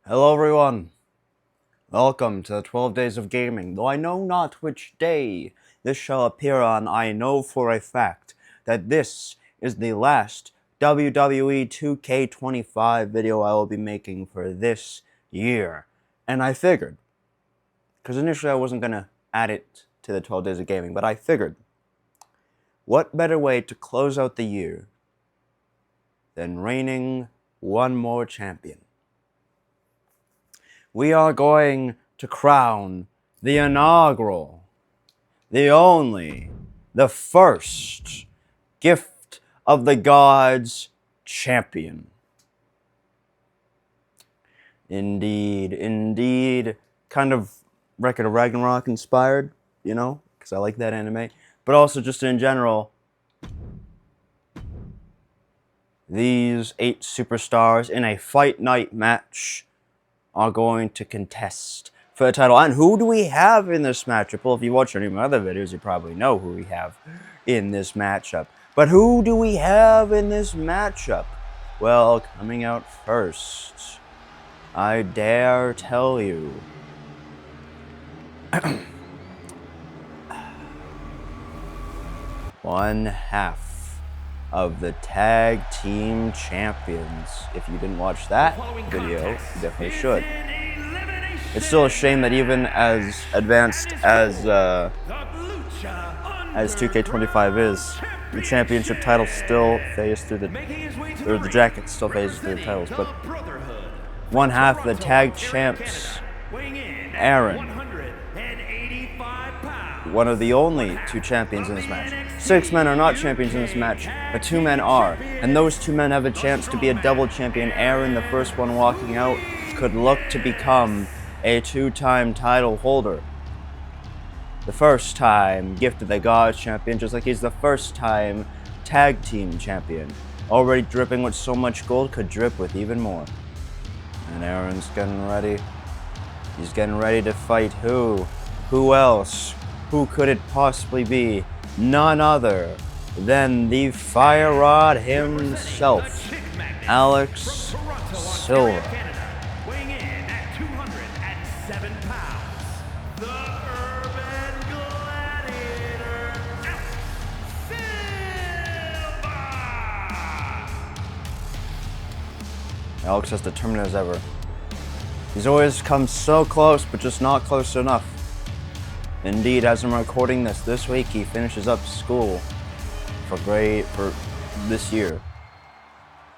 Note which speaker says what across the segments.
Speaker 1: Hello everyone, welcome to the 12 Days of Gaming. Though I know not which day this shall appear on, I know for a fact that this is the last WWE 2K25 video I will be making for this year. And I figured, because initially I wasn't going to add it to the 12 Days of Gaming, but I figured, what better way to close out the year than reigning one more champion? We are going to crown the inaugural, the only, the first gift of the gods champion. Indeed, kind of Record of Ragnarok inspired, you know, because I like that anime, but also just in general, these 8 superstars in a fight night match are going to contest for the title. And who do we have in this matchup? Well, if you watch any of my other videos, you probably know who we have in this matchup. But who do we have in this matchup? Well, coming out first, I dare tell you, one half of the tag team champions. If you didn't watch that video, you definitely should. It's still a shame that even as advanced as 2K25 is, the championship title still phases through the jacket still phases through the titles. But one half of the tag champs, Aaron, one of the only 2 champions in this match. 6 men are not champions in this match, but 2 men are. And those 2 men have a chance to be a double champion. Aaron, the first one walking out, could look to become a 2-time title holder. The first time Gift of the Gods champion, just like he's the first time tag team champion. Already dripping with so much gold, could drip with even more. And Aaron's getting ready. He's getting ready to fight who? Who else? Who could it possibly be? None other than the Fire Rod himself, Alex Silva.
Speaker 2: Weighing in at 207 pounds, the Urban Gladiator, Silva!
Speaker 1: Alex as determined as ever. He's always come so close, but just not close enough. Indeed, as I'm recording this week he finishes up school for this year.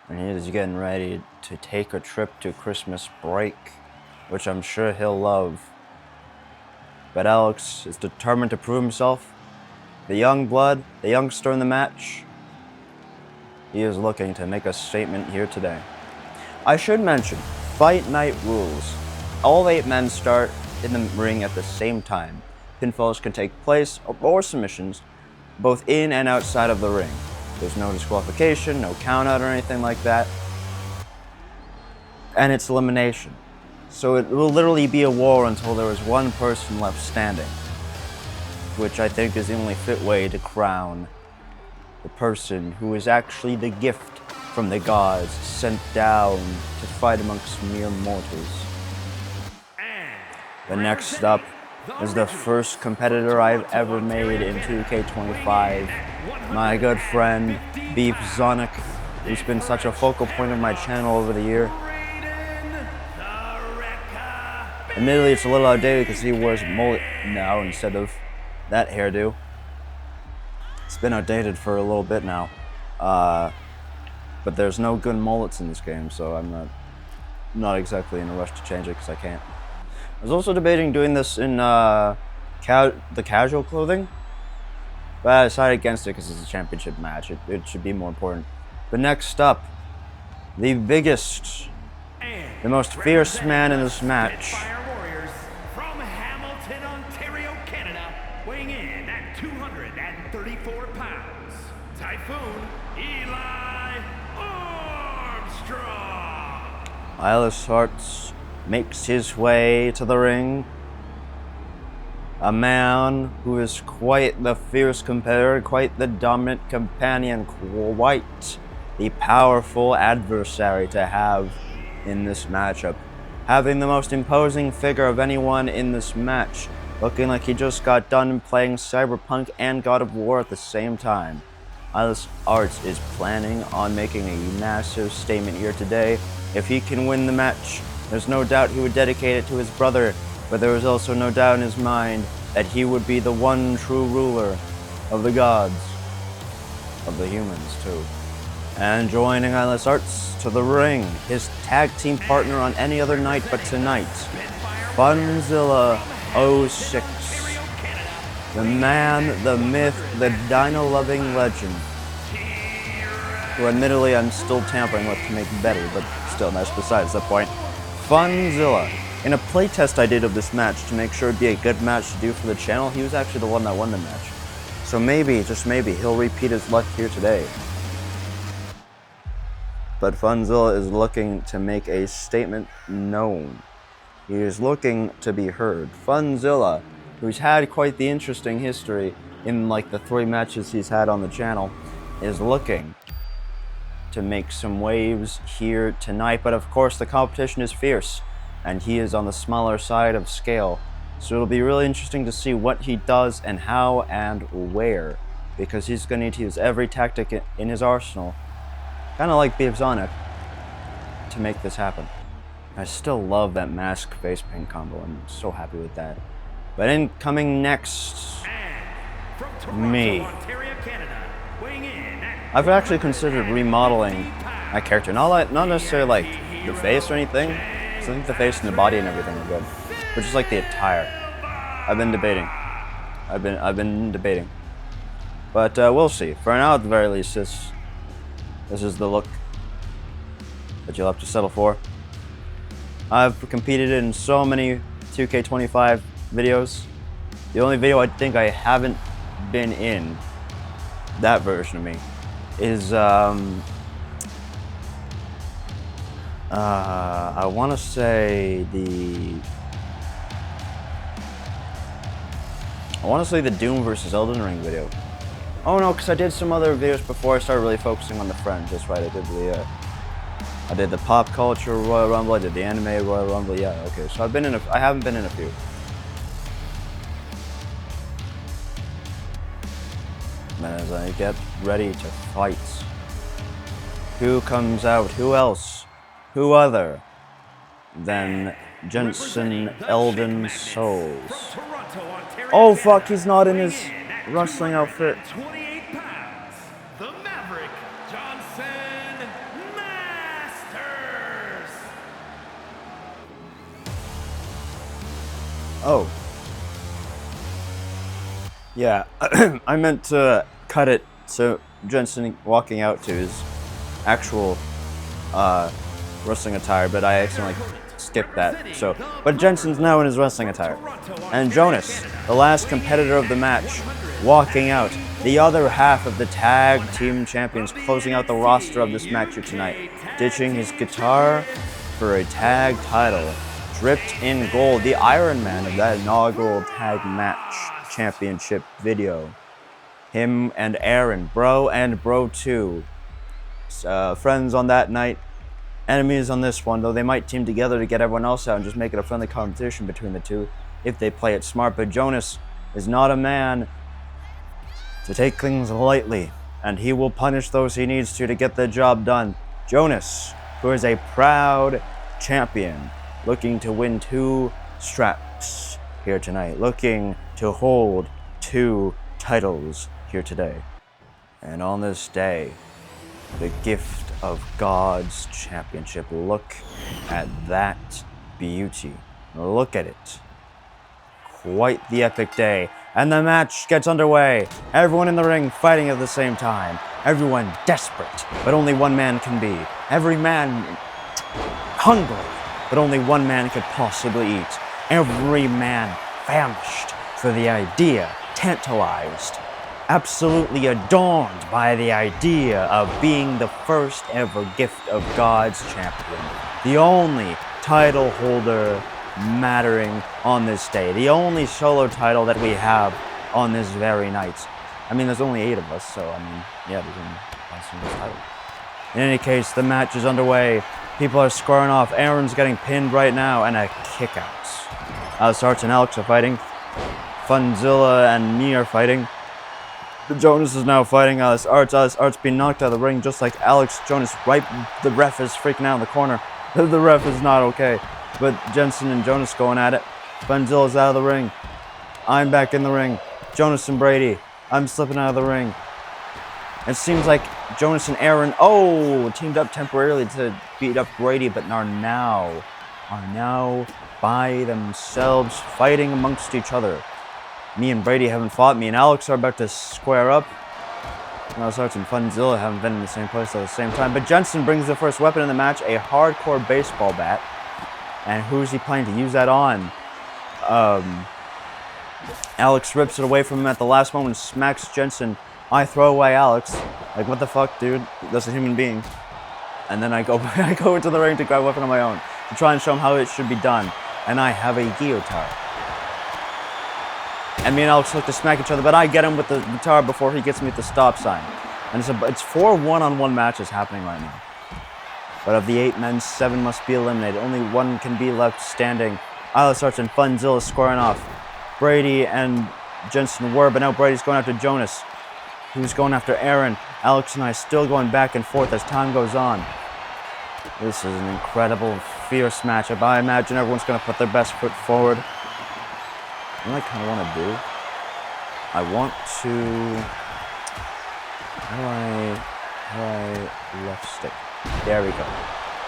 Speaker 1: And he is getting ready to take a trip to Christmas break, which I'm sure he'll love. But Alex is determined to prove himself. The young blood, the youngster in the match, he is looking to make a statement here today. I should mention, Fight Night rules. All 8 men start in the ring at the same time. Pinfalls can take place, or submissions, both in and outside of the ring. There's no disqualification, no countout or anything like that. And it's elimination. So it will literally be a war until there is one person left standing. Which I think is the only fit way to crown the person who is actually the gift from the gods sent down to fight amongst mere mortals. The next up is the first competitor I've ever made in 2K25. My good friend, Beef Zonic, who's been such a focal point of my channel over the year. Admittedly, it's a little outdated because he wears a mullet now instead of that hairdo. It's been outdated for a little bit now. But there's no good mullets in this game, so I'm not exactly in a rush to change it because I can't. I was also debating doing this in the casual clothing, but I decided against it because it's a championship match. It should be more important. But next up, the biggest, the most fierce man in this match.
Speaker 2: From Hamilton, Ontario, Canada, weighing in at 234 pounds, Typhoon Eli Armstrong.
Speaker 1: Eyeless Hearts makes his way to the ring. A man who is quite the fierce competitor, quite the dominant companion, quite the powerful adversary to have in this matchup. having the most imposing figure of anyone in this match, looking like he just got done playing Cyberpunk and God of War at the same time. Eyeless Arts is planning on making a massive statement here today. If he can win the match, there's no doubt he would dedicate it to his brother, but there is also no doubt in his mind that he would be the one true ruler of the gods, of the humans too. And joining Eyeless Arts to the ring, his tag team partner on any other night but tonight, Funzilla 06. The man, the myth, the dino-loving legend, who admittedly I'm still tampering with to make better, but still, that's besides the point. Funzilla. In a playtest I did of this match to make sure it'd be a good match to do for the channel, he was actually the one that won the match. So maybe, just maybe, he'll repeat his luck here today. But Funzilla is looking to make a statement known. He is looking to be heard. Funzilla, who's had quite the interesting history in like the 3 matches he's had on the channel, is looking to make some waves here tonight. But of course the competition is fierce, and he is on the smaller side of scale. So it'll be really interesting to see what he does and how and where, because he's going to need to use every tactic in his arsenal, kind of like Biebsonic, to make this happen. I still love that mask face paint combo. I'm so happy with that. But incoming next, me. I've actually considered remodeling my character. Not necessarily like the face or anything. I think the face and the body and everything are good, but just like the attire. I've been debating. But we'll see. For now, at the very least, this is the look that you'll have to settle for. I've competed in so many 2K25 videos. The only video I think I haven't been in, that version of me, is I want to say the Doom versus Elden Ring video. Oh no, because I did some other videos before I started really focusing on the friends. That's right, I did the pop culture Royal Rumble, I did the anime Royal Rumble. Yeah, okay. So I haven't been in a few. And as I get ready to fight, who comes out? Who else? Who other than Jensen Elden Souls? Oh fuck, he's not in his wrestling outfit.
Speaker 2: 28 pounds, the Maverick Johnson Masters.
Speaker 1: Oh. Yeah, I meant to cut it so Jensen walking out to his actual wrestling attire, but I accidentally skipped that. So, but Jensen's now in his wrestling attire. And Jonas, the last competitor of the match, walking out, the other half of the tag team champions, closing out the roster of this match here tonight, ditching his guitar for a tag title, dripped in gold, the Iron Man of that inaugural tag match championship video. Him and Aaron, Bro and Bro 2, friends on that night, enemies on this one, though they might team together to get everyone else out and just make it a friendly competition between the two if they play it smart. But Jonas is not a man to take things lightly, and he will punish those he needs to get the job done. Jonas, who is a proud champion, looking to win 2 straps here tonight, looking to hold 2 titles here today. And on this day, the gift of God's championship. Look at that beauty. Look at it. Quite the epic day. And the match gets underway. Everyone in the ring fighting at the same time. Everyone desperate, but only one man can be. Every man hungry, but only one man could possibly eat. Every man famished for the idea, tantalized, absolutely adorned by the idea of being the first ever gift of God's champion. The only title holder mattering on this day. The only solo title that we have on this very night. I mean, there's only 8 of us, so I mean, yeah, there's only one single title. In any case, the match is underway. People are squaring off. Aaron's getting pinned right now, and a kick out. Alex Arts and Alex are fighting. Funzilla and me are fighting. Jonas is now fighting Alex Arts. Alex Arts being knocked out of the ring just like Alex Jonas. Right, the ref is freaking out in the corner. The ref is not okay. But Jensen and Jonas going at it. Funzilla's out of the ring. I'm back in the ring. Jonas and Brady. I'm slipping out of the ring. It seems like Jonas and Aaron, teamed up temporarily to beat up Brady, but are now by themselves fighting amongst each other. Me and Brady haven't fought. Me and Alex are about to square up. Alex Arts and Funzilla haven't been in the same place at the same time. But Jensen brings the first weapon in the match, a hardcore baseball bat. And who's he planning to use that on? Alex rips it away from him at the last moment, smacks Jensen. I throw away Alex. Like, what the fuck, dude? That's a human being. And then I go into the ring to grab a weapon on my own to try and show him how it should be done. And I have a guitar. And me and Alex look to smack each other, but I get him with the guitar before he gets me at the stop sign. And it's 4 one-on-one matches happening right now. But of the 8 men, 7 must be eliminated. Only 1 can be left standing. Alex Arts and Funzilla squaring off. Brady and Jensen were, but now Brady's going after Jonas, who's going after Aaron. Alex and I still going back and forth as time goes on. This is an incredible, fierce matchup. I imagine everyone's going to put their best foot forward. What I kind of want to do, I want to, how do I left stick? There we go.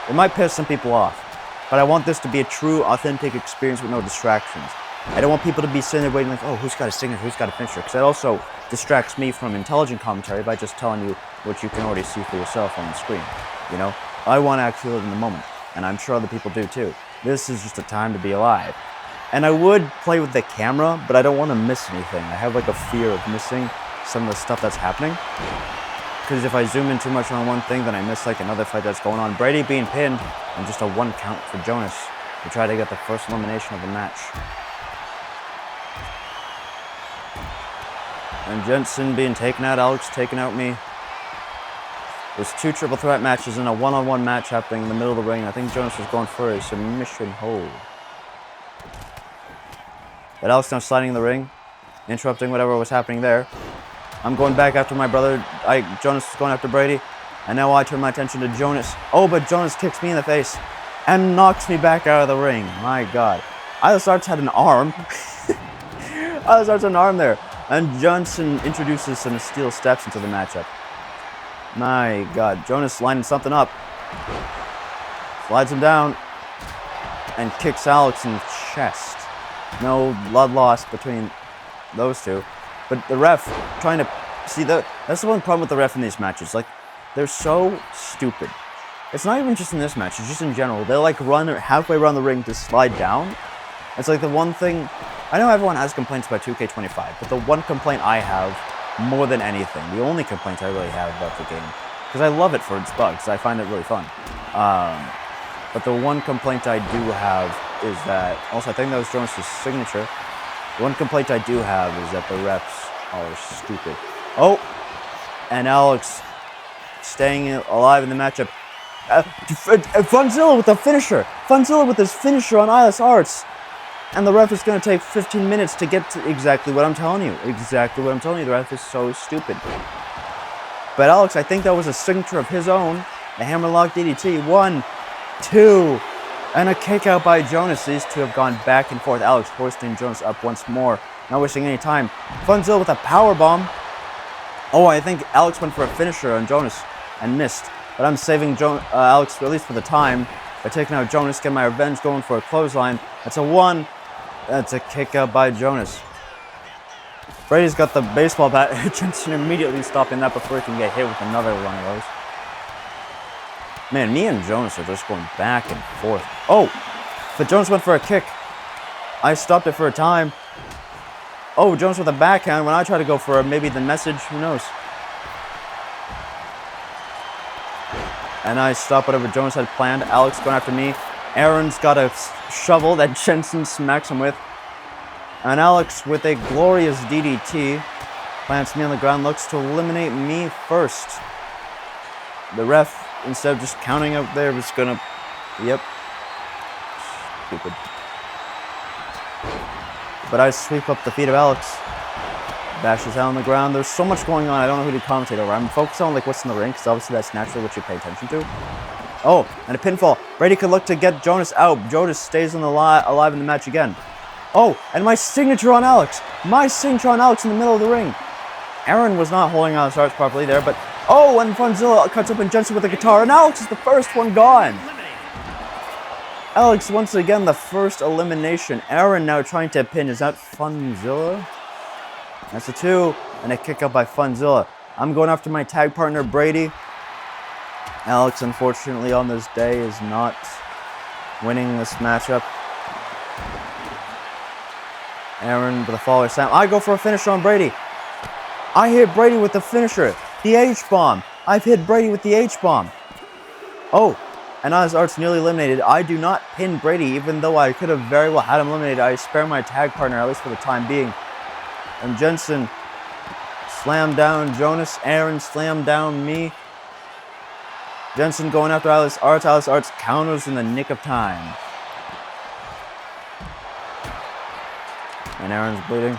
Speaker 1: It might piss some people off, but I want this to be a true, authentic experience with no distractions. I don't want people to be sitting there waiting like, oh, who's got a signature, who's got a finisher? Because that also distracts me from intelligent commentary by just telling you what you can already see for yourself on the screen. You know, I want to actually live in the moment, and I'm sure other people do too. This is just a time to be alive. And I would play with the camera, but I don't want to miss anything. I have like a fear of missing some of the stuff that's happening. Because if I zoom in too much on one thing, then I miss like another fight that's going on. Brady being pinned, and just a 1 count for Jonas to try to get the first elimination of the match. And Jensen being taken out, Alex taking out me. There's 2 triple threat matches and a one-on-one match happening in the middle of the ring. I think Jonas was going for a submission hold. But Alex now sliding in the ring, interrupting whatever was happening there. I'm going back after my brother. Jonas is going after Brady. And now I turn my attention to Jonas. Oh, but Jonas kicks me in the face and knocks me back out of the ring. My God. Alex Arts had an arm. Alex Arts had an arm there. And Johnson introduces some steel steps into the matchup. My God. Jonas lining something up. Slides him down. And kicks Alex in the chest. No blood loss between those two. But the ref trying to... See, that's the one problem with the ref in these matches. Like, they're so stupid. It's not even just in this match. It's just in general. They'll, like, run halfway around the ring to slide down. It's like the one thing... I know everyone has complaints about 2K25, but the one complaint I have, more than anything, the only complaint I really have about the game, because I love it for its bugs. I find it really fun. But the one complaint I do have is that... Also, I think that was Jonas' signature. The one complaint I do have is that the refs are stupid. Oh! And Alex staying alive in the matchup. Funzilla with the finisher! Funzilla with his finisher on Alex Arts! And the ref is going to take 15 minutes to get to exactly what I'm telling you. Exactly what I'm telling you. The ref is so stupid. But Alex, I think that was a signature of his own. A hammerlock DDT. 1, 2, and a kick out by Jonas. These two have gone back and forth. Alex hoisting Jonas up once more. Not wasting any time. Funzilla with a power bomb. Oh, I think Alex went for a finisher on Jonas and missed. But I'm saving Alex, at least for the time, by taking out Jonas, getting my revenge, going for a clothesline. That's a 1. That's a kick out by Jonas. Brady's got the baseball bat. Jensen immediately stopping that before he can get hit with another one of those. Man, me and Jonas are just going back and forth. Oh! But Jonas went for a kick. I stopped it for a time. Oh, Jonas with a backhand. When I try to go for maybe the message, who knows? And I stop whatever Jonas had planned. Alex going after me. Aaron's got a shovel that Jensen smacks him with. And Alex with a glorious DDT plants me on the ground, looks to eliminate me first. The ref, instead of just counting up there, was going to Yep. Stupid. But I sweep up the feet of Alex. Bash his head on the ground. There's so much going on. I don't know who to commentate over. I'm focused on like what's in the ring, because obviously that's naturally what you pay attention to. Oh, and a pinfall. Brady could look to get Jonas out. Jonas stays alive in the match again. Oh, and my signature on Alex. My signature on Alex in the middle of the ring. Aaron was not holding on his starts properly there, but oh, and Funzilla cuts open Jensen with a guitar, and Alex is the first one gone. Alex once again the first elimination. Aaron now trying to pin. Is that Funzilla? That's a 2, and a kick out by Funzilla. I'm going after my tag partner Brady. Alex, unfortunately, on this day is not winning this matchup. Aaron with a follower slam. I go for a finisher on Brady. I hit Brady with the finisher. The H-bomb. I've hit Brady with the H-bomb. Oh, and as Art's nearly eliminated, I do not pin Brady, even though I could have very well had him eliminated. I spare my tag partner, at least for the time being. And Jensen slammed down Jonas. Aaron slammed down me. Jensen going after Alice Arts. Alice Arts counters in the nick of time. And Aaron's bleeding.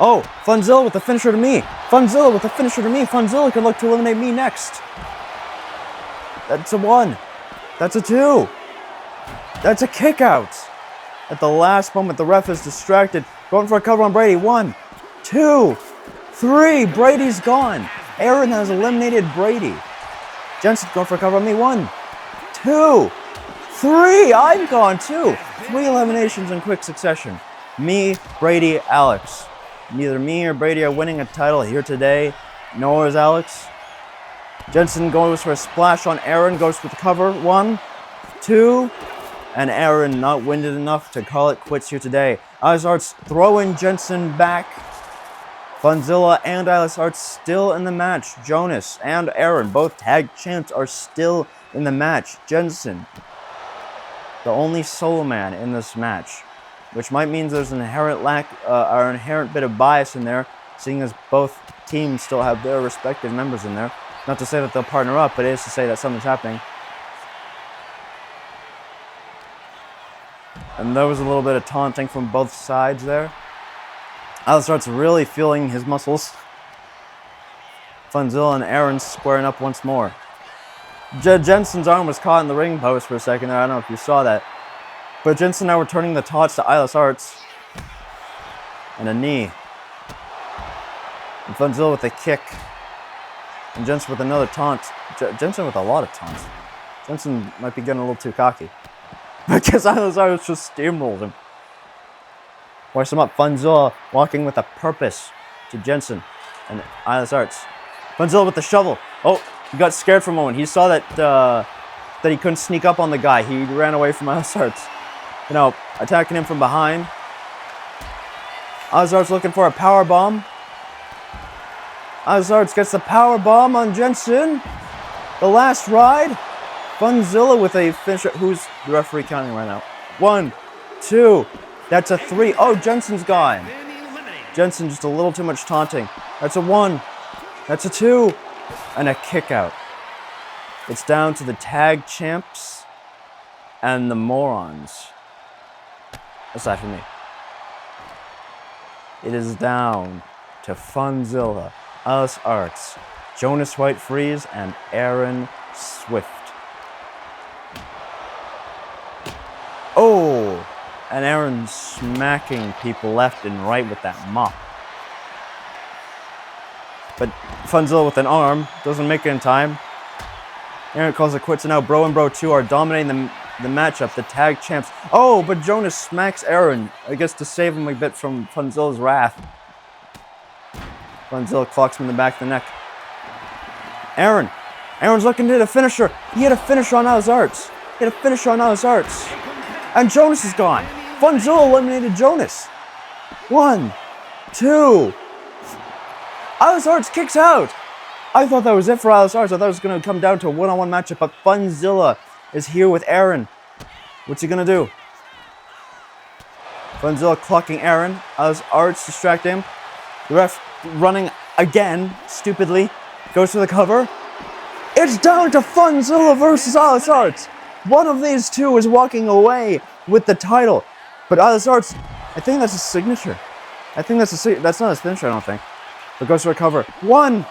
Speaker 1: Oh, Funzilla with the finisher to me. Funzilla with the finisher to me. Funzilla can look to eliminate me next. That's a 1. That's a 2. That's a kick out. At the last moment, the ref is distracted. Going for a cover on Brady. 1, 2, 3. Brady's gone. Aaron has eliminated Brady. Jensen going for a cover on me. 1, 2, 3. I'm gone too. 3 eliminations in quick succession. Me, Brady, Alex. Neither me or Brady are winning a title here today, nor is Alex. Jensen goes for a splash on Aaron, goes for the cover. 1, 2, and Aaron not winded enough to call it quits here today. Alice Arts throwing Jensen back. Funzilla and Alice Arts still in the match. Jonas and Aaron, both tag champs, are still in the match. Jensen, the only solo man in this match, which might mean there's an inherent bit of bias in there, seeing as both teams still have their respective members in there. Not to say that they'll partner up, but it is to say that something's happening. And there was a little bit of taunting from both sides there. Alice starts really feeling his muscles. Funzilla and Aaron squaring up once more. Jensen's arm was caught in the ring post for a second there. I don't know if you saw that. But Jensen now returning the taunts to Alice Arts. And a knee. And Funzilla with a kick. And Jensen with another taunt. Jensen with a lot of taunts. Jensen might be getting a little too cocky. Because Alice Arts just steamrolled him. Hoist him up. Funzilla walking with a purpose to Jensen and Alice Arts. Funzilla with the shovel. Oh, he got scared for a moment. He saw that he couldn't sneak up on the guy. He ran away from Alice Arts. You know, attacking him from behind. Alice Arts looking for a power bomb. Alice Arts gets the power bomb on Jensen. The last ride. Funzilla with a finisher. Who's the referee counting right now? 1, 2. That's a 3. Oh, Jensen's gone. Jensen just a little too much taunting. That's a 1. That's a 2. And a kick out. It's down to the tag champs and the morons. Aside from me. It is down to Funzilla, Alice Arts, Jonas White Freeze, and Aaron Swift. Oh! And Aaron smacking people left and right with that mop. But Funzilla with an arm doesn't make it in time. Aaron calls it quits, and now Bro and Bro 2 are dominating the matchup, the tag champs. Oh, but Jonas smacks Aaron, I guess to save him a bit from Funzilla's wrath. Funzilla clocks him in the back of the neck. Aaron's looking to hit a finisher. He hit a finisher on Alice Arts. And Jonas is gone. Funzilla eliminated Jonas. 1, 2. Alice Arts kicks out. I thought that was it for Alice Arts. I thought it was going to come down to a one-on-one matchup, but Funzilla is here with Aaron. What's he going to do? Funzilla clocking Aaron. Alice Arts distracting him. The ref running again, stupidly. Goes for the cover. It's down to Funzilla versus Alice Arts. One of these two is walking away with the title. But Alice Arts, I think that's a signature. I think that's not a finisher, I don't think. But goes to recover. 1,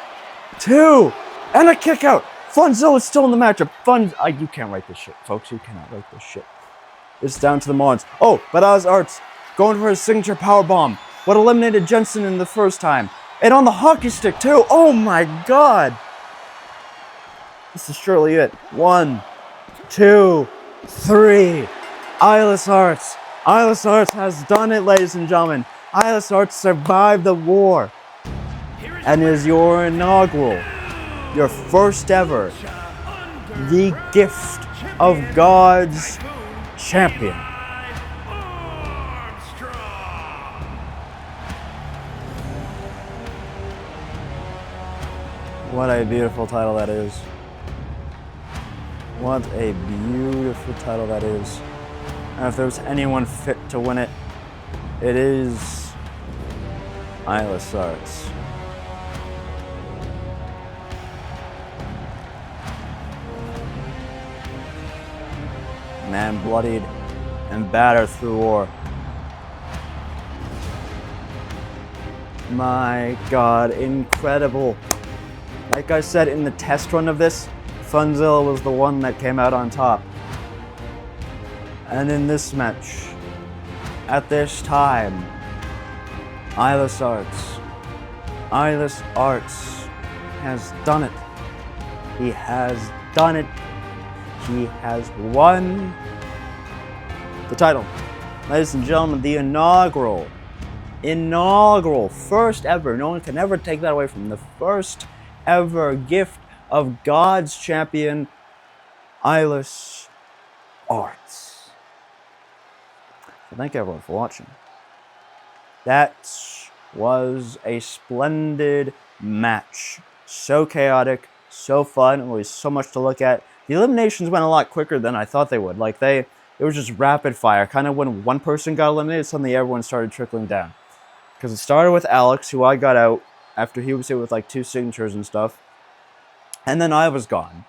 Speaker 1: 2, and a kick out. Funzilla is still in the matchup. You can't write this shit, folks. You cannot write this shit. It's down to the Mons. Oh, but Alice Arts going for his signature power bomb. What eliminated Jensen in the first time. And on the hockey stick, too. Oh, my God. This is surely it. 1, 2, 3. Alice Arts. Alice Arts has done it, ladies and gentlemen. Alice Arts survived the war. And is your inaugural, your first ever, the gift of God's champion. What a beautiful title that is. What a beautiful title that is. And if there's anyone fit to win it, it is Alice Arts. Man bloodied and battered through war. My God, incredible. Like I said in the test run of this, Funzilla was the one that came out on top. And in this match, at this time, Alice Arts has done it. He has done it. He has won the title. Ladies and gentlemen, the inaugural, first ever, no one can ever take that away from him, the first ever gift of God's champion, Alice Arts. So thank you everyone for watching. That was a splendid match. So chaotic, so fun, it was so much to look at. The eliminations went a lot quicker than I thought they would. Like it was just rapid fire. Kind of when one person got eliminated, suddenly everyone started trickling down. Because it started with Alex, who I got out after he was hit with like 2 signatures and stuff. And then I was gone.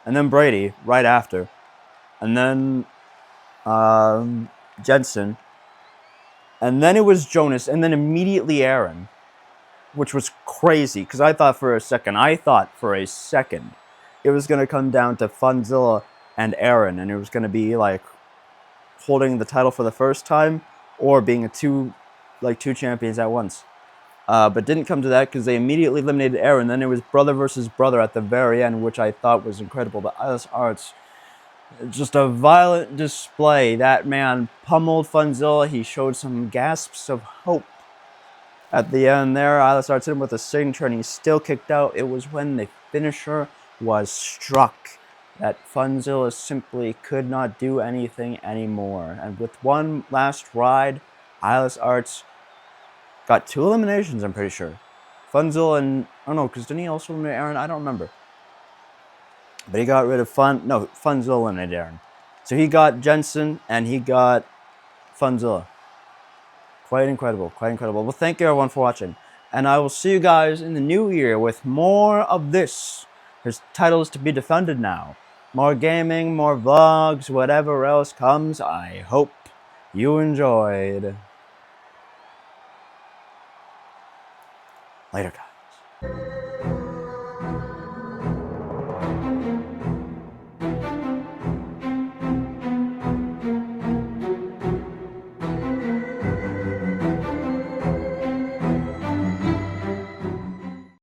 Speaker 1: And then Brady, right after. And then Jensen. And then it was Jonas, and then immediately Aaron. Which was crazy, because I thought for a second, it was going to come down to Funzilla and Aaron, and it was going to be like holding the title for the first time, or being two champions at once. But didn't come to that because they immediately eliminated Aaron. Then it was brother versus brother at the very end, which I thought was incredible. But Alice Arts, just a violent display. That man pummeled Funzilla. He showed some gasps of hope. At the end there, Alice Arts hit him with a signature, and he still kicked out. It was when the finisher was struck that Funzilla simply could not do anything anymore. And with one last ride, Alice Arts got 2 eliminations, I'm pretty sure. Funzilla and, I don't know, because didn't he also eliminate Aaron? I don't remember. But he got rid of Funzilla eliminated Aaron. So he got Jensen, and he got Funzilla. Quite incredible, quite incredible. Well, thank you everyone for watching. And I will see you guys in the new year with more of this. There's titles to be defended now. More gaming, more vlogs, whatever else comes. I hope you enjoyed. Later, guys.